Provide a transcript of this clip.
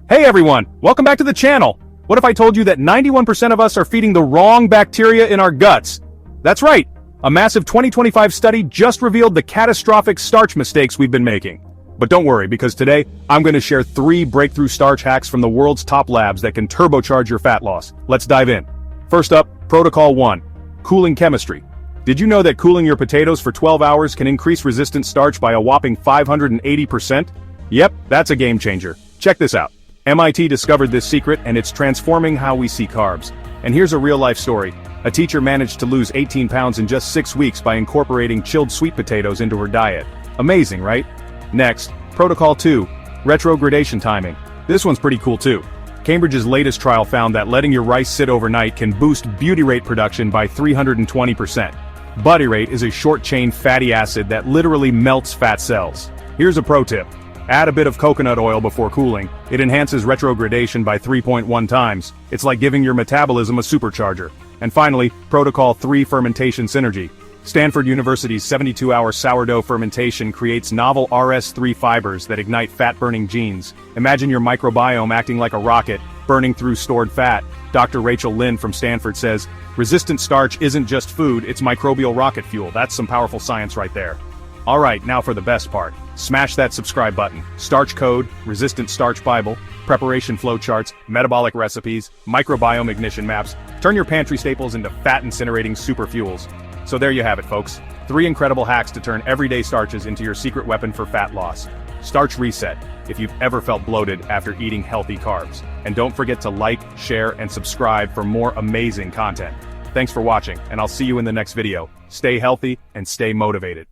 Hey everyone, welcome back to the channel. What if I told you that 91% of us are feeding the wrong bacteria in our guts? That's right, a massive 2025 study just revealed the catastrophic starch mistakes we've been making. But don't worry, because today, I'm going to share 3 breakthrough starch hacks from the world's top labs that can turbocharge your fat loss. Let's dive in. First up, Protocol 1. Cooling chemistry. Did you know that cooling your potatoes for 12 hours can increase resistant starch by a whopping 580%? Yep, that's a game changer. Check this out. MIT discovered this secret and it's transforming how we see carbs. And here's a real-life story. A teacher managed to lose 18 pounds in just 6 weeks by incorporating chilled sweet potatoes into her diet. Amazing, right? Next, Protocol 2. Retrogradation timing. This one's pretty cool too. Cambridge's latest trial found that letting your rice sit overnight can boost butyrate production by 320%. Butyrate is a short-chain fatty acid that literally melts fat cells. Here's a pro tip. Add a bit of coconut oil before cooling. It enhances retrogradation by 3.1 times. It's like giving your metabolism a supercharger. And finally, Protocol 3. Fermentation synergy. Stanford University's 72-hour sourdough fermentation creates novel RS3 fibers that ignite fat-burning genes. Imagine your microbiome acting like a rocket, burning through stored fat. Dr. Rachel Lynn from Stanford says, resistant starch isn't just food, it's microbial rocket fuel. That's some powerful science right there. Alright, now for the best part. Smash that subscribe button. Starch code, resistant starch Bible, preparation flowcharts, metabolic recipes, microbiome ignition maps. Turn your pantry staples into fat-incinerating superfuels. So there you have it, folks. 3 incredible hacks to turn everyday starches into your secret weapon for fat loss. Starch reset, if you've ever felt bloated after eating healthy carbs. And don't forget to like, share, and subscribe for more amazing content. Thanks for watching, and I'll see you in the next video. Stay healthy and stay motivated.